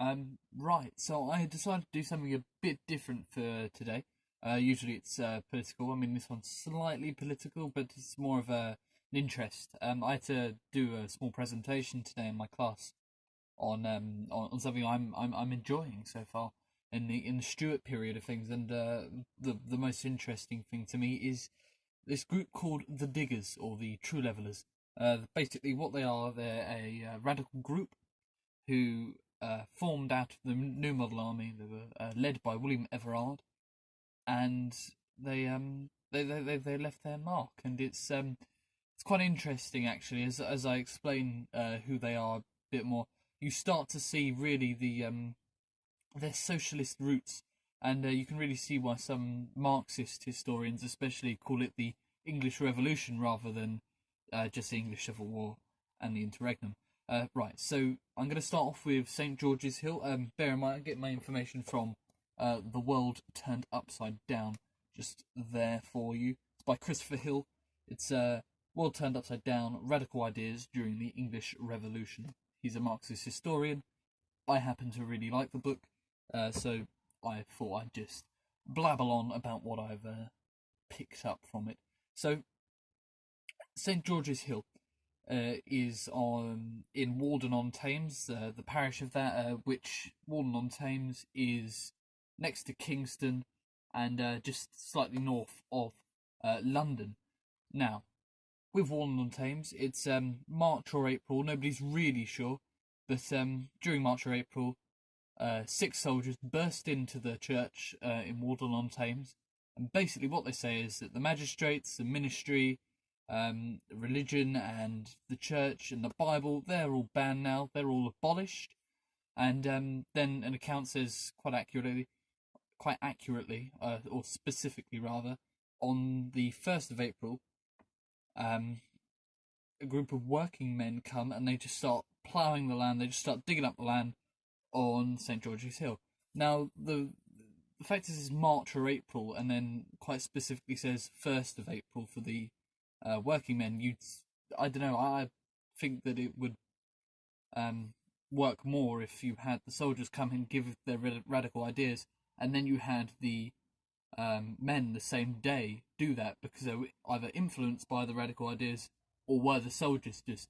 Right, so I decided to do something a bit different for today. Usually it's political. I mean, this one's slightly political, but it's more of an interest. I had to do a small presentation today in my class on something I'm enjoying so far in the Stuart period of things, and the most interesting thing to me is this group called the Diggers or the True Levelers. Basically, what they are, they're a radical group who formed out of the New Model Army. They were led by William Everard, and they left their mark, and it's quite interesting actually as I explain who they are a bit more. You start to see really their socialist roots, and you can really see why some Marxist historians, especially, call it the English Revolution rather than just the English Civil War and the interregnum. Right, so I'm going to start off with St George's Hill. Bear in mind, I get my information from The World Turned Upside Down, just there for you. It's by Christopher Hill. It's World Turned Upside Down, Radical Ideas During the English Revolution. He's a Marxist historian. I happen to really like the book, so I thought I'd just blabble on about what I've picked up from it. So, St George's Hill is in Walden-on-Thames, the parish of that, which Walden-on-Thames is next to Kingston and just slightly north of London. Now, with Walden-on-Thames, it's March or April. Nobody's really sure, but during March or April, 6 soldiers burst into the church in Walden-on-Thames, and basically what they say is that the magistrates, the ministry, religion, and the church and the Bible, they're all banned now. They're all abolished, and then an account says quite accurately, or specifically rather, on the 1st of April, a group of working men come and they just start ploughing the land. They just start digging up the land on St George's Hill. Now, the fact is March or April, and then quite specifically says 1st of April for the working men. I don't know. I think that it would work more if you had the soldiers come and give their radical ideas, and then you had the men the same day do that, because they were either influenced by the radical ideas or were the soldiers just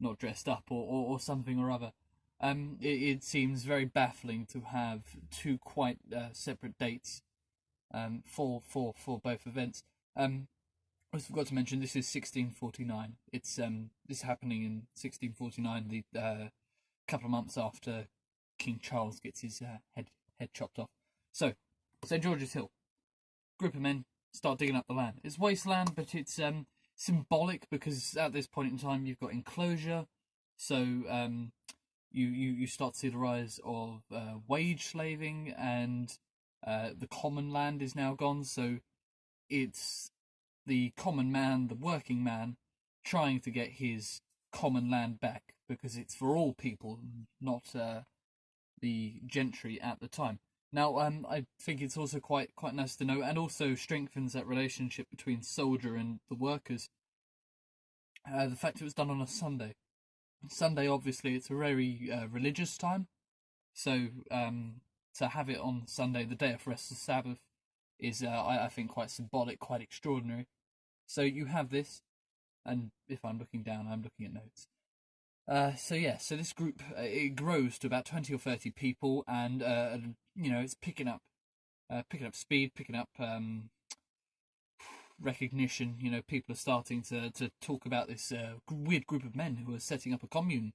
not dressed up or something or other. It seems very baffling to have two quite separate dates for both events. I forgot to mention this is 1649. It's this happening in 1649, the couple of months after King Charles gets his head chopped off. So, St George's Hill, group of men start digging up the land. It's wasteland, but it's symbolic because at this point in time you've got enclosure. So you start to see the rise of wage slaving, and the common land is now gone. So it's the common man, the working man, trying to get his common land back, because it's for all people, not the gentry at the time. Now, I think it's also quite nice to know, and also strengthens that relationship between soldier and the workers. The fact it was done on a Sunday. Sunday, obviously, it's a very religious time, so to have it on Sunday, the day of rest, the Sabbath, is I think quite symbolic, quite extraordinary. So you have this, and if I'm looking down, I'm looking at notes. So this group it grows to about 20 or 30 people, and it's picking up speed, picking up recognition. People are starting to talk about this weird group of men who are setting up a commune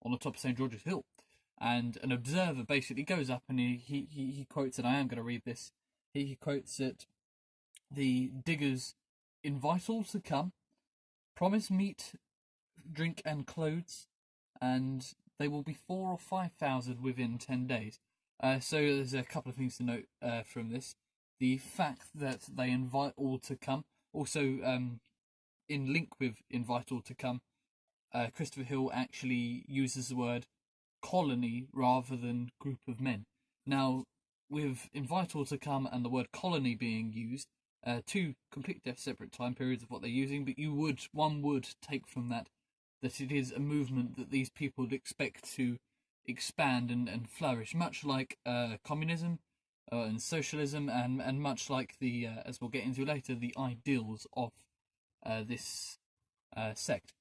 on the top of St George's Hill, and an observer basically goes up and he quotes, and I am going to read this. He quotes it: "The diggers invite all to come, promise meat, drink, and clothes, and they will be 4,000 or 5,000 within 10 days. So there's a couple of things to note from this. The fact that they invite all to come, also in link with invite all to come, Christopher Hill actually uses the word colony rather than group of men. Now, with invite all to come and the word colony being used, two completely separate time periods of what they're using, but one would take from that it is a movement that these people would expect to expand and flourish, much like communism and socialism, and much like the as we'll get into later, the ideals of this sect.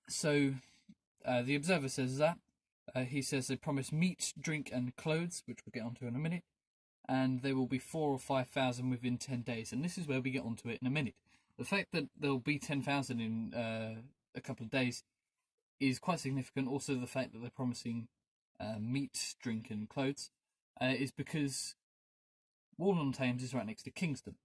So the Observer says that. He says they promise meat, drink, and clothes, which we'll get onto in a minute, and there will be 4,000 or 5,000 within 10 days. And this is where we get onto it in a minute. The fact that there'll be 10,000 in a couple of days is quite significant. Also, the fact that they're promising meat, drink, and clothes is because Walton-on-Thames is right next to Kingston,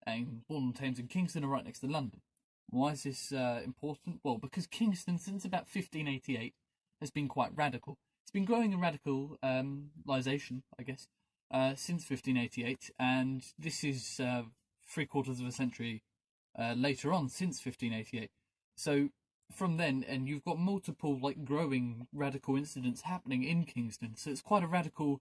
and Walton-on-Thames and Kingston are right next to London. Why is this important? Well, because Kingston, since about 1588, has been quite radical. It's been growing in radicalisation, I guess, since 1588, and this is 3/4 of a century later on, since 1588. So from then, and you've got multiple growing radical incidents happening in Kingston, so it's quite a radical,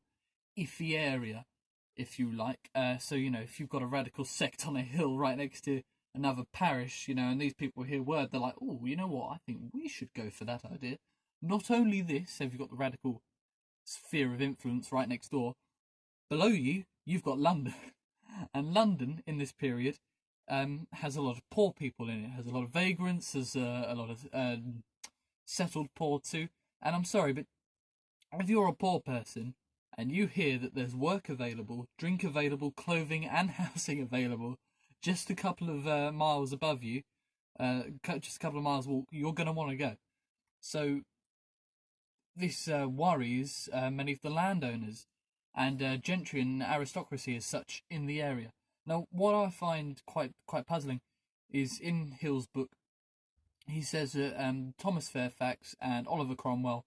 iffy area, if you like. So if you've got a radical sect on a hill right next to another parish, and these people hear word, they're like, oh, you know what, I think we should go for that idea. Not only this, have you got the radical sphere of influence right next door, below you, you've got London. And London, in this period, has a lot of poor people in it, has a lot of vagrants, has a lot of settled poor too. And I'm sorry, but if you're a poor person and you hear that there's work available, drink available, clothing and housing available, just a couple of miles above you, just a couple of miles walk, you're going to want to go. So this worries many of the landowners and gentry and aristocracy as such in the area. Now, what I find quite puzzling is in Hill's book, he says that Thomas Fairfax and Oliver Cromwell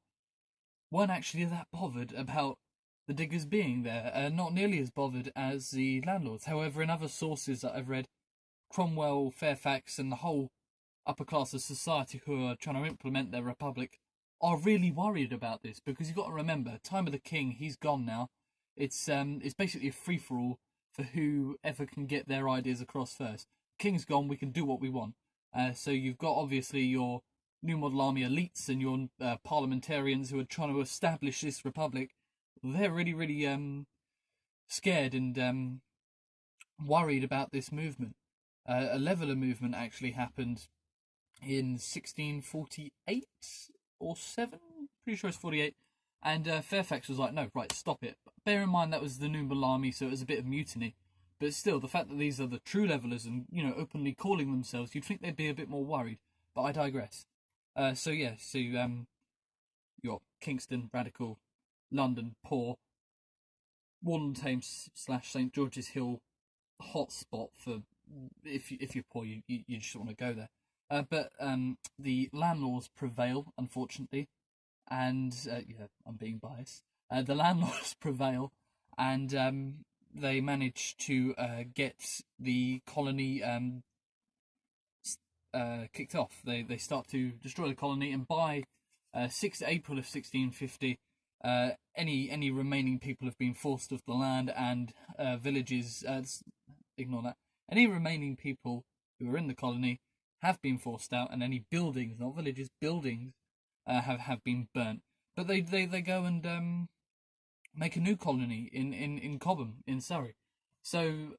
weren't actually that bothered about the diggers being there, not nearly as bothered as the landlords. However, in other sources that I've read, Cromwell, Fairfax, and the whole upper class of society who are trying to implement their republic are really worried about this, because you've got to remember, time of the king, he's gone now. It's basically a free-for-all for whoever can get their ideas across first. King's gone, we can do what we want. So you've got, obviously, your New Model Army elites and your parliamentarians who are trying to establish this republic. They're really, really scared and worried about this movement. A leveller movement actually happened in 1648 or 7, pretty sure it's 48, and Fairfax was like, no, right, stop it. Bear in mind that was the New Model Army, so it was a bit of mutiny, but still, the fact that these are the true levellers and, openly calling themselves, you'd think they'd be a bit more worried, but I digress. You got Kingston, radical, London, poor, Walton-on-Thames / St George's Hill, hot spot for, if you're poor, you just want to go there. But the landlords prevail, unfortunately, and I'm being biased. The landlords prevail, and they manage to get the colony kicked off. They start to destroy the colony, and by 6th April of 1650, any remaining people have been forced off the land, and villages. Ignore that. Any remaining people who are in the colony have been forced out, and any buildings, not villages, buildings, have been burnt. But they go and make a new colony in Cobham, in Surrey. So,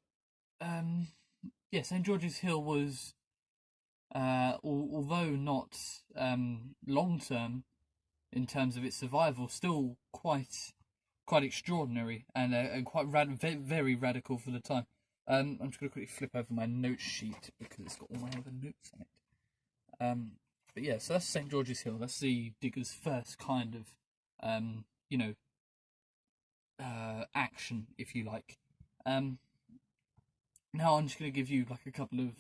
St George's Hill was, although not long term in terms of its survival, still quite extraordinary and quite very radical for the time. I'm just going to quickly flip over my note sheet because it's got all my other notes on it. But yeah, so that's St George's Hill. That's the diggers' first kind of, action, if you like. Now I'm just going to give you a couple of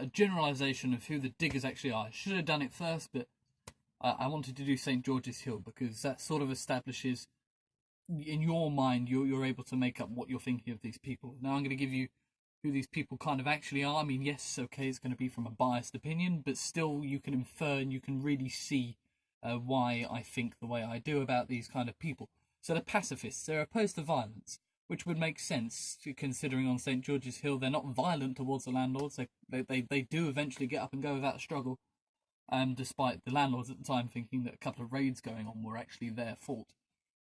a generalisation of who the diggers actually are. I should have done it first, but I wanted to do St George's Hill because that sort of establishes, in your mind, you're able to make up what you're thinking of these people. Now I'm going to give you who these people kind of actually are. I mean, yes, okay, it's going to be from a biased opinion, but still you can infer and you can really see why I think the way I do about these kind of people. So they're pacifists. They're opposed to violence, which would make sense considering on St George's Hill they're not violent towards the landlords. They do eventually get up and go without a struggle. despite the landlords at the time thinking that a couple of raids going on were actually their fault.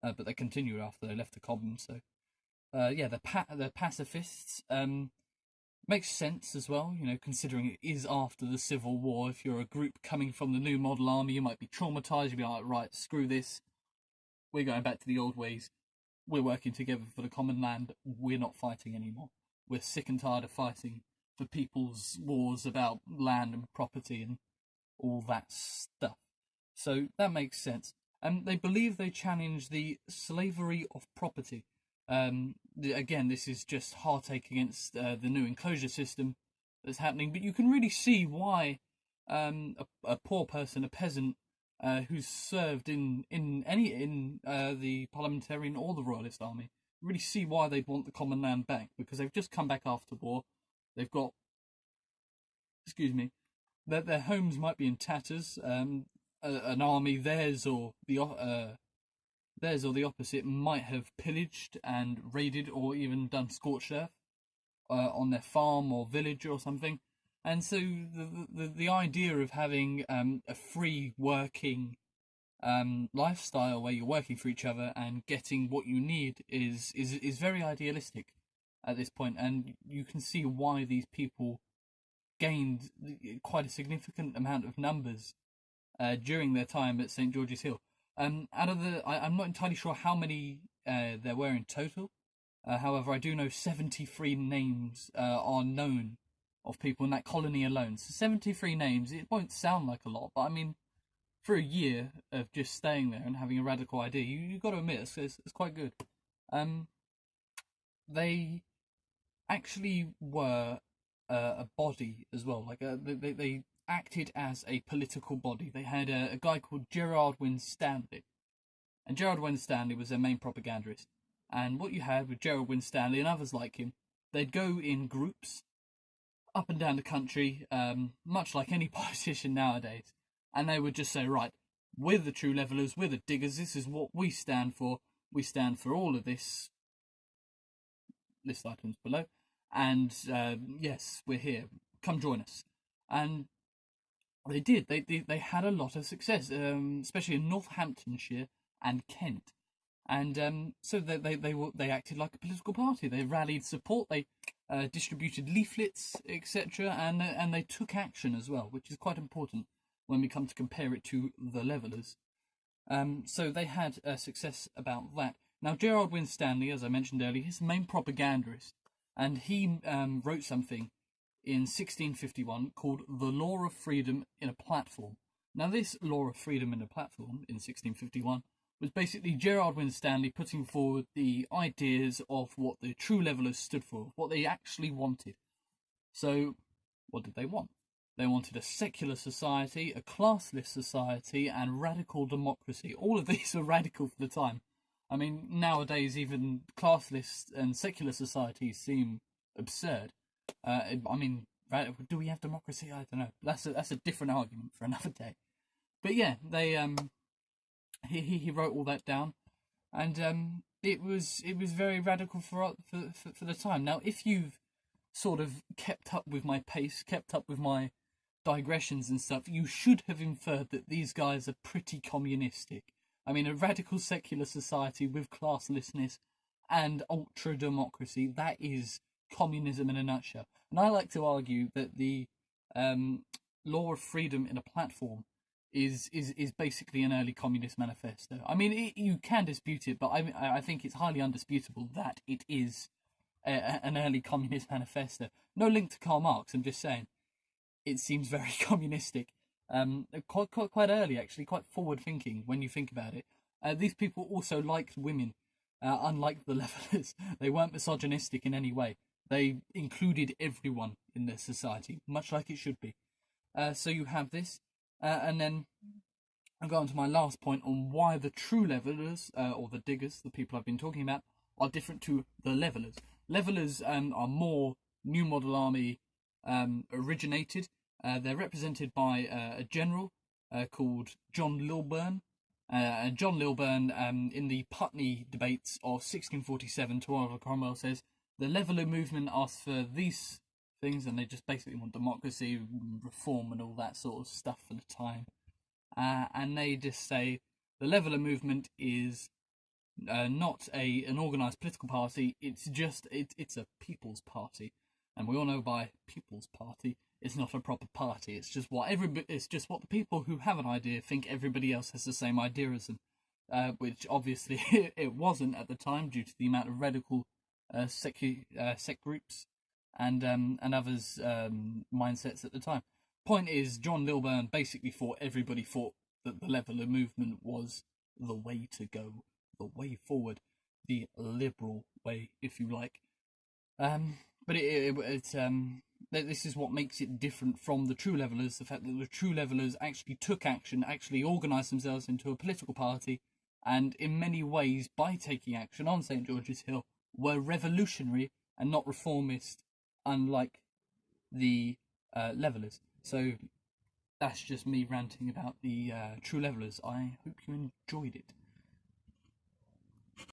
But they continued after they left the common. So, yeah, they're pacifists. Makes sense as well, considering it is after the Civil War. If you're a group coming from the new model army, you might be traumatised. You'd be like, right, screw this. We're going back to the old ways. We're working together for the common land. We're not fighting anymore. We're sick and tired of fighting for people's wars about land and property and all that stuff. So that makes sense. And they believe they challenge the slavery of property. Again, this is just heartache against the new enclosure system that's happening, but you can really see why a poor person, a peasant, who's served in the parliamentarian or the royalist army, really see why they'd want the common land back, because they've just come back after war. They've got, their homes might be in tatters. An army, theirs or the opposite, might have pillaged and raided or even done scorched earth on their farm or village or something. And so the idea of having a free working lifestyle where you're working for each other and getting what you need is very idealistic at this point, and you can see why these people gained quite a significant amount of numbers during their time at St. George's Hill. I'm not entirely sure how many there were in total. However, I do know 73 names are known of people in that colony alone. So 73 names, it won't sound like a lot, but I mean, for a year of just staying there and having a radical idea, you've got to admit, it's quite good. They actually were a body as well. Like they acted as a political body. They had a guy called Gerard Winstanley, and Gerard Winstanley was their main propagandist. And what you had with Gerard Winstanley and others like him, they'd go in groups up and down the country, much like any politician nowadays, and they would just say, right, we're the true levelers, we're the diggers, this is what we stand for. We stand for all of this. List items below. And yes, we're here. Come join us. And they did. They had a lot of success, especially in Northamptonshire and Kent. And so they acted like a political party. They rallied support. They distributed leaflets, etc., and they took action as well, which is quite important when we come to compare it to the Levellers. So they had success about that. Now, Gerard Winstanley, as I mentioned earlier, is the main propagandist, and he wrote something in 1651 called The Law of Freedom in a Platform. Now, this Law of Freedom in a Platform in 1651 was basically Gerard Winstanley putting forward the ideas of what the True Levellers stood for, what they actually wanted. So, what did they want? They wanted a secular society, a classless society, and radical democracy. All of these were radical for the time. I mean, nowadays even classless and secular societies seem absurd. I mean, do we have democracy? I don't know. That's a different argument for another day. But yeah, they he wrote all that down, and it was very radical for the time. Now, if you've sort of kept up with my pace, kept up with my digressions and stuff, you should have inferred that these guys are pretty communistic. I mean, a radical secular society with classlessness and ultra-democracy, that is communism in a nutshell. And I like to argue that the Law of Freedom in a Platform is basically an early communist manifesto. I mean, you can dispute it, but I think it's highly undisputable that it is an early communist manifesto. No link to Karl Marx, I'm just saying. It seems very communistic. Quite early, actually, quite forward-thinking when you think about it. These people also liked women, unlike the Levellers. They weren't misogynistic in any way. They included everyone in their society, much like it should be. So you have this, and then I'll go on to my last point on why the true Levellers, or the diggers, the people I've been talking about, are different to the Levellers. Levellers are more New Model Army originated. They're represented by a general called John Lilburne. And John Lilburne, in the Putney debates of 1647, to Oliver Cromwell says, the Leveller movement asks for these things, and they just basically want democracy, reform, and all that sort of stuff for the time. And they just say the Leveller movement is not an organised political party. It's a people's party, and we all know by people's party, it's not a proper party. It's just what the people who have an idea think everybody else has the same idea as them, which obviously it wasn't at the time due to the amount of radical sect groups and others' mindsets at the time. Point is, John Lilburne basically everybody thought that the Leveller movement was the way to go, the way forward, the liberal way, if you like. But this is what makes it different from the True Levellers, the fact that the True Levellers actually took action, actually organised themselves into a political party, and in many ways, by taking action on St. George's Hill, were revolutionary and not reformist, unlike the Levellers. So that's just me ranting about the True Levellers. I hope you enjoyed it.